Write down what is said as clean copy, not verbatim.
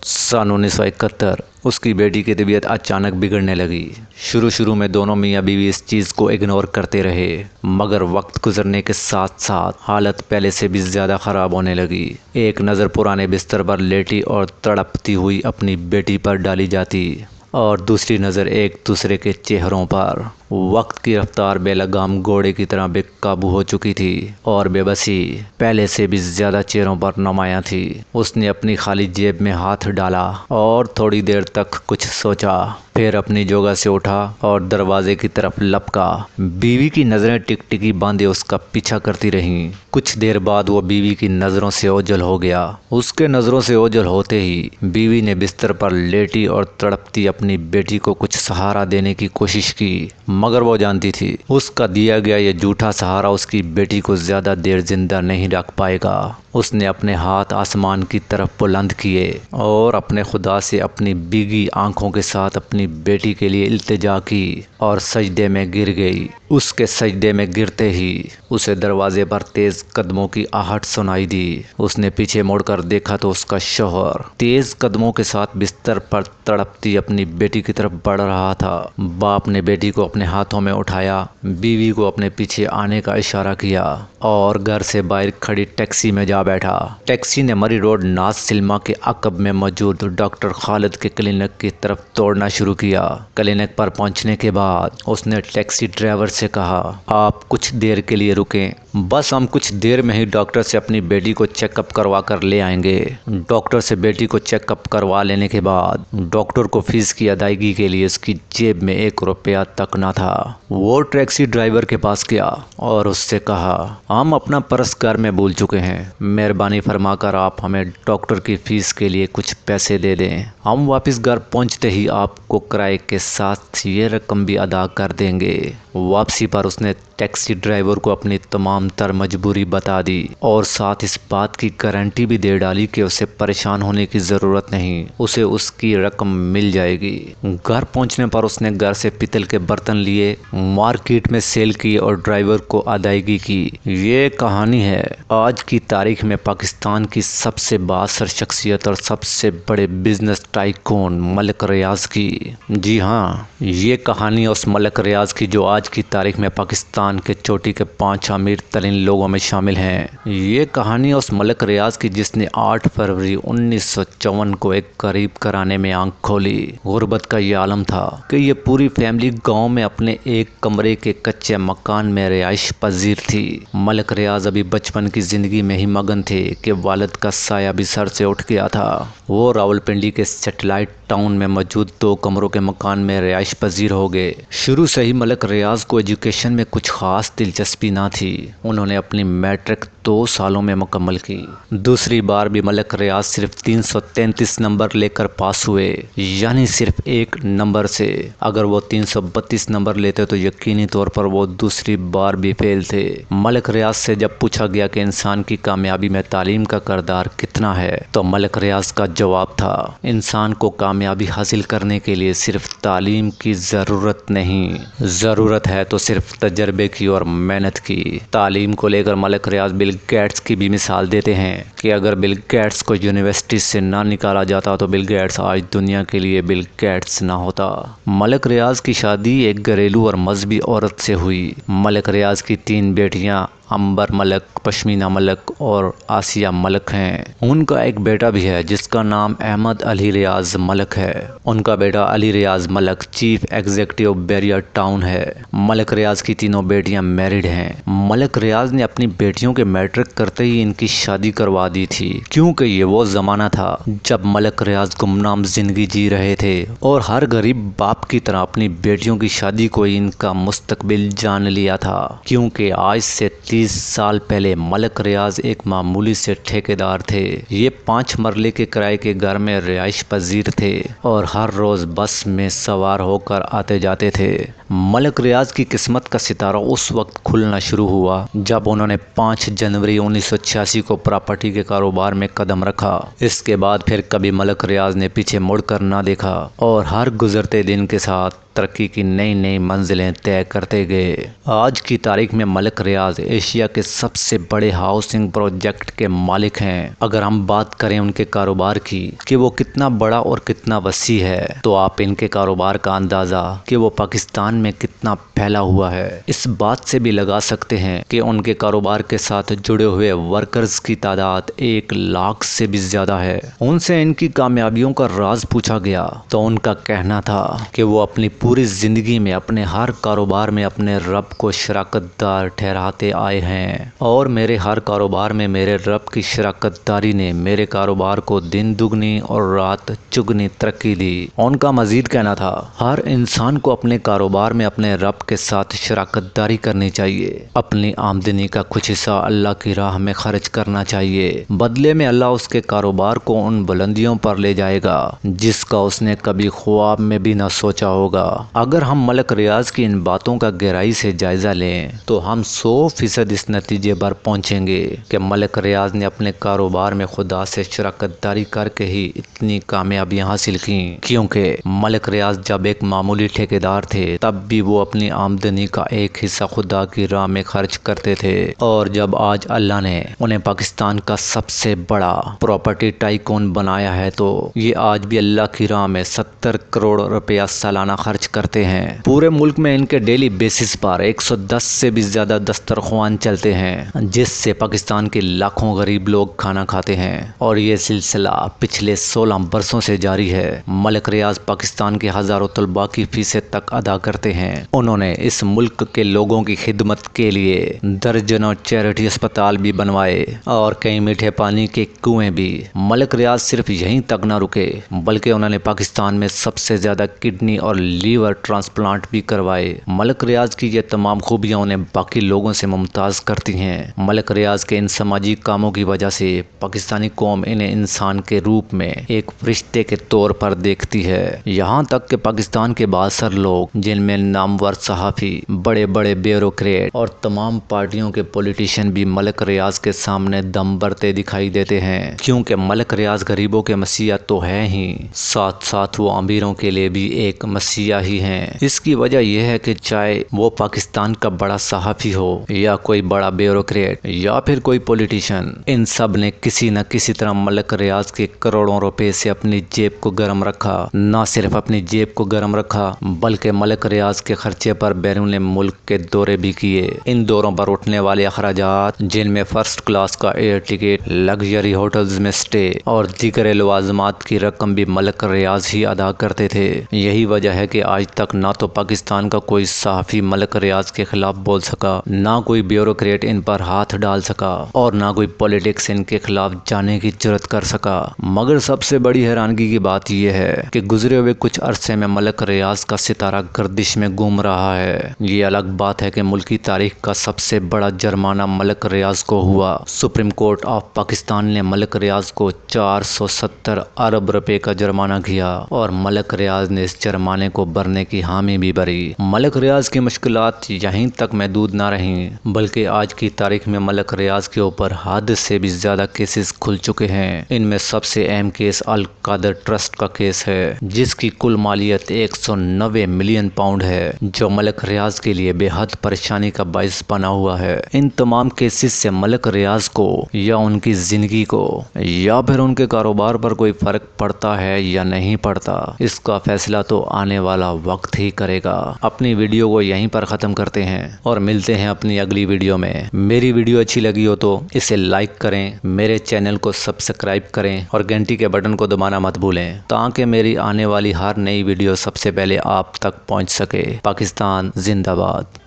सन 1971 उसकी बेटी की तबीयत अचानक बिगड़ने लगी। शुरू में दोनों मियाँ बीवी इस चीज़ को इग्नोर करते रहे, मगर वक्त गुजरने के साथ साथ हालत पहले से भी ज़्यादा ख़राब होने लगी। एक नज़र पुराने बिस्तर पर लेटी और तड़पती हुई अपनी बेटी पर डाली जाती और दूसरी नज़र एक दूसरे के चेहरों पर। वक्त की रफ्तार बेलगाम घोड़े की तरह बेकाबू हो चुकी थी और बेबसी पहले से भी ज़्यादा चेहरों पर नुमायाँ थी। उसने अपनी खाली जेब में हाथ डाला और थोड़ी देर तक कुछ सोचा, फिर अपनी जगह से उठा और दरवाजे की तरफ लपका। बीवी की नज़रें टिकटिकी बांधे उसका पीछा करती रहीं। कुछ देर बाद वो बीवी की नज़रों से ओझल हो गया। उसके नज़रों से ओझल होते ही बीवी ने बिस्तर पर लेटी और तड़पती अपनी बेटी को कुछ सहारा देने की कोशिश की, मगर वो जानती थी उसका दिया गया ये झूठा सहारा उसकी बेटी को ज़्यादा देर जिंदा नहीं रख पाएगा। उसने अपने हाथ आसमान की तरफ बुलंद किए और अपने खुदा से अपनी भीगी आंखों के साथ अपनी बेटी के लिए इल्तिजा की और सजदे में गिर गई। उसके सजदे में गिरते ही उसे दरवाजे पर तेज कदमों की आहट सुनाई दी। उसने पीछे मुड़कर देखा तो उसका शौहर तेज कदमों के साथ बिस्तर पर तड़पती अपनी बेटी की तरफ बढ़ रहा था। बाप ने बेटी को अपने हाथों में उठाया, बीवी को अपने पीछे आने का इशारा किया और घर से बाहर खड़ी टैक्सी में जा बैठा। टैक्सी ने मरी रोड नाज सिल्मा के अकब में मौजूद डॉक्टर खालिद के क्लिनिक की तरफ दौड़ना शुरू किया। क्लिनिक पर पहुंचने के बाद उसने टैक्सी ड्राइवर से कहा, आप कुछ देर के लिए रुकें, बस हम कुछ देर में ही डॉक्टर से अपनी बेटी को चेकअप करवा कर ले आएंगे। डॉक्टर से बेटी को चेकअप करवा लेने के बाद डॉक्टर को फीस की अदायगी के लिए उसकी जेब में 1 रुपया तक न था। वो टैक्सी ड्राइवर के पास गया और उससे कहा, हम अपना पर्स घर में भूल चुके हैं, मेहरबानी फरमाकर आप हमें डॉक्टर की फीस के लिए कुछ पैसे दे दें। हम वापस घर पहुंचते ही आपको किराए के साथ ये रकम भी अदा कर देंगे। वापसी पर उसने टैक्सी ड्राइवर को अपनी तमाम तर मजबूरी बता दी और साथ इस बात की गारंटी भी दे डाली कि उसे परेशान होने की ज़रूरत नहीं, उसे उसकी रकम मिल जाएगी। घर पहुंचने पर उसने घर से पीतल के बर्तन लिए, मार्केट में सेल किए और ड्राइवर को अदायगी की। ये कहानी है आज की तारीख में पाकिस्तान की सबसे बासर शख्सियत और सबसे बड़े बिजनेस टाइकून मलिक रियाज की। जी हाँ, ये कहानी उस मलिक रियाज की जो आज की तारीख में पाकिस्तान के चोटी के 5 अमीर तरीन लोगों में शामिल हैं। ये कहानी उस मलिक रियाज की जिसने 8 फरवरी 1954 को एक गरीब घराने में आंख खोली। गुर्बत का ये आलम था कि ये पूरी फैमिली गांव में अपने एक कमरे के कच्चे मकान में रिहाइश पजीर थी। मलिक रियाज अभी बचपन की जिंदगी में ही मगन थे कि वालिद का साया भी सर से उठ गया था। वो रावलपिंडी के सैटेलाइट टाउन में मौजूद 2 कमरों के मकान में रिहाइश पजीर हो गए। शुरू से ही मलिक रियाज को एजुकेशन में कुछ खास दिलचस्पी ना थी। उन्होंने अपनी मैट्रिक 2 सालों में मुकम्मल की। दूसरी बार भी मलिक रियाज सिर्फ 333 नंबर लेकर पास हुए, यानी सिर्फ 1 नंबर से। अगर वो 332 नंबर लेते तो यकीनी तौर पर वो दूसरी बार भी फेल थे। मलिक रियाज से जब पूछा गया कि इंसान की कामयाबी में तालीम का किरदार कितना है, तो मलिक रियाज का जवाब था, इंसान को कामयाबी हासिल करने के लिए सिर्फ तालीम की ज़रूरत नहीं, ज़रूरत है तो सिर्फ तजर्बे की और मेहनत की। तालीम को लेकर मलिक रियाज बिल गेट्स की भी मिसाल देते हैं कि अगर बिल गेट्स को यूनिवर्सिटी से ना निकाला जाता तो बिल गेट्स आज दुनिया के लिए बिल गेट्स ना होता। मलिक रियाज की शादी एक घरेलू और मजहबी औरत से हुई। मलिक रियाज की 3 बेटियां अंबर मलिक, पश्मीना मलिक और आसिया मलिक हैं। उनका एक बेटा भी है जिसका नाम अहमद अली रियाज मलिक है। उनका बेटा Ali Riaz Malik chief executive Bahria town है। मलिक रियाज की 3 बेटियां मैरिड हैं। मलिक रियाज ने अपनी बेटियों के मैट्रिक करते ही इनकी शादी करवा दी थी, क्योंकि ये वो ज़माना था जब मलिक रियाज गुमनाम जिंदगी जी रहे थे और हर गरीब बाप की तरह अपनी बेटियों की शादी को इनका मुस्तकबिल जान लिया था। क्योंकि आज से 30 साल पहले मलिक रियाज एक मामूली से ठेकेदार थे। ये 5 मरले के किराए के घर में रिहाइश पजीर थे और हर रोज बस में सवार होकर आते जाते थे। मलिक रियाज की किस्मत का सितारा उस वक्त खुलना शुरू हुआ जब उन्होंने 5 जनवरी 1986 को प्रॉपर्टी के कारोबार में कदम रखा। इसके बाद फिर कभी मलिक रियाज ने पीछे मुड़कर ना देखा और हर गुजरते दिन के साथ तरक्की की नई नई मंजिलें तय करते गए। आज की तारीख में मलिक रियाज एशिया के सबसे बड़े हाउसिंग प्रोजेक्ट के मालिक हैं। अगर हम बात करें उनके कारोबार की कि वो कितना बड़ा और कितना वसी है, तो आप इनके कारोबार का अंदाज़ा कि वो पाकिस्तान में कितना फैला हुआ है इस बात से भी लगा सकते हैं कि उनके कारोबार के साथ जुड़े हुए वर्कर्स की तादाद 1 लाख से भी ज़्यादा है। उनसे इनकी कामयाबियों का राज पूछा गया तो उनका कहना था कि वो अपनी पूरी ज़िंदगी में अपने हर कारोबार में अपने रब को शराकतदार ठहराते आए हैं और मेरे हर कारोबार में मेरे रब की शराकतदारी ने मेरे कारोबार को दिन दुगनी और रात चुगनी तरक्की दी। उनका मजीद कहना था, हर इंसान को अपने कारोबार में अपने रब के साथ शराकतदारी करनी चाहिए। अपनी आमदनी का कुछ हिस्सा अल्लाह की राह में खर्च करना चाहिए। बदले में अल्लाह उसके कारोबार को उन बुलंदियों पर ले जाएगा जिसका उसने कभी ख्वाब में भी न सोचा होगा। अगर हम मलिक रियाज की इन बातों का गहराई से जायजा लें तो हम 100% इस नतीजे पर पहुंचेंगे कि मलिक रियाज ने अपने कारोबार में खुदा से शराकतदारी करके ही इतनी कामयाबियां हासिल की, क्योंकि मलिक रियाज जब एक मामूली ठेकेदार थे तब भी वो अपनी आमदनी का एक हिस्सा खुदा की राह में खर्च करते थे, और जब आज अल्लाह ने उन्हें पाकिस्तान का सबसे बड़ा प्रॉपर्टी टाइकून बनाया है तो ये आज भी अल्लाह की राह में 70 करोड़ रुपया सालाना खर्च करते हैं। पूरे मुल्क में इनके डेली बेसिस पर 110 से भी ज्यादा दस्तरख्वान चलते हैं जिससे पाकिस्तान के लाखों गरीब लोग खाना खाते हैं, और ये सिलसिला पिछले 16 बरसों से जारी है। मलिक रियाज पाकिस्तान के हजारों तलबा की फीसें तक अदा करते हैं। उन्होंने इस मुल्क के लोगों की खिदमत के लिए दर्जनों चैरिटी अस्पताल भी बनवाए और कई मीठे पानी के कुएं भी। मलिक रियाज सिर्फ यहीं तक न रुके बल्कि उन्होंने पाकिस्तान में सबसे ज्यादा किडनी और लीवर ट्रांसप्लांट भी करवाए। मलिक रियाज की ये तमाम खूबियां उन्हें बाकी लोगों से मुमताज करती हैं। मलिक रियाज के इन समाजी कामों की वजह से पाकिस्तानी कौम इन्हें इंसान के रूप में एक फरिश्ते के तौर पर देखती है। यहाँ तक कि पाकिस्तान के बासर लोग, जिनमें नामवर सहाफ़ी, बड़े बड़े ब्यूरोक्रेट और तमाम पार्टियों के पॉलिटिशियन भी मलिक रियाज के सामने दम भरते दिखाई देते हैं, क्योंकि मलिक रियाज गरीबों के मसीहा तो है ही, साथ साथ वो अमीरों के लिए भी एक मसीहा ही हैं। इसकी वजह यह है कि चाहे वो पाकिस्तान का बड़ा सहाफ़ी हो या कोई बड़ा ब्यूरोक्रेट या फिर कोई पॉलिटिशियन, इन सब ने किसी न किसी तरह मलिक रियाज के करोड़ों रुपए से अपनी जेब को गर्म रखा। न सिर्फ अपनी जेब को गर्म रखा बल्कि मलिक रियाज के खर्चे पर बैरून मुल्क के दौरे भी किए। इन दौरों पर उठने वाले अखराजात, जिनमें फर्स्ट क्लास का एयर टिकट, लग्जरी होटल्स में स्टे और दीगर लवाजमात की रकम भी मलिक रियाज ही अदा करते थे। यही वजह है कि आज तक ना तो पाकिस्तान का कोई सहाफ़ी मलिक रियाज के खिलाफ बोल सका, ना कोई ब्यूरोक्रेट इन पर हाथ डाल सका और ना कोई पॉलिटिक्स इनके खिलाफ जाने की जुर्रत कर सका। मगर सबसे बड़ी हैरानगी की बात यह है कि गुजरे हुए कुछ अरसे में मलिक रियाज का सितारा गर्दिश में घूम रहा है। ये अलग बात है कि मुल्की तारीख का सबसे बड़ा जुर्माना मलिक रियाज को हुआ। सुप्रीम कोर्ट ऑफ पाकिस्तान ने मलिक रियाज को 470 अरब रुपए का जुर्माना किया और मलिक रियाज ने इस जुर्माने को भरने की हामी भी भरी। मलिक रियाज की मुश्किलात यहीं तक महदूद न रहीं बल्कि आज की तारीख में मलिक रियाज के ऊपर हद से भी ज्यादा केसेस खुल चुके हैं। इनमें सबसे अहम केस अल कादर ट्रस्ट का केस है जिसकी कुल मालियत 190 मिलियन पाउंड है, जो मलिक रियाज के लिए बेहद परेशानी का बाइस बना हुआ है। इन तमाम केसेस से मलिक रियाज को या उनकी जिंदगी को या फिर उनके कारोबार पर कोई फर्क पड़ता है या नहीं पड़ता, इसका फैसला तो आने वाला वक्त ही करेगा। अपनी वीडियो को यहीं पर ख़त्म करते हैं और मिलते हैं अपनी अगली वीडियो में। मेरी वीडियो अच्छी लगी हो तो इसे लाइक करें, मेरे चैनल को सब्सक्राइब करें और घंटी के बटन को दबाना मत भूलें ताकि मेरी आने वाली हर नई वीडियो सबसे पहले आप तक पहुंच सके। पाकिस्तान जिंदाबाद।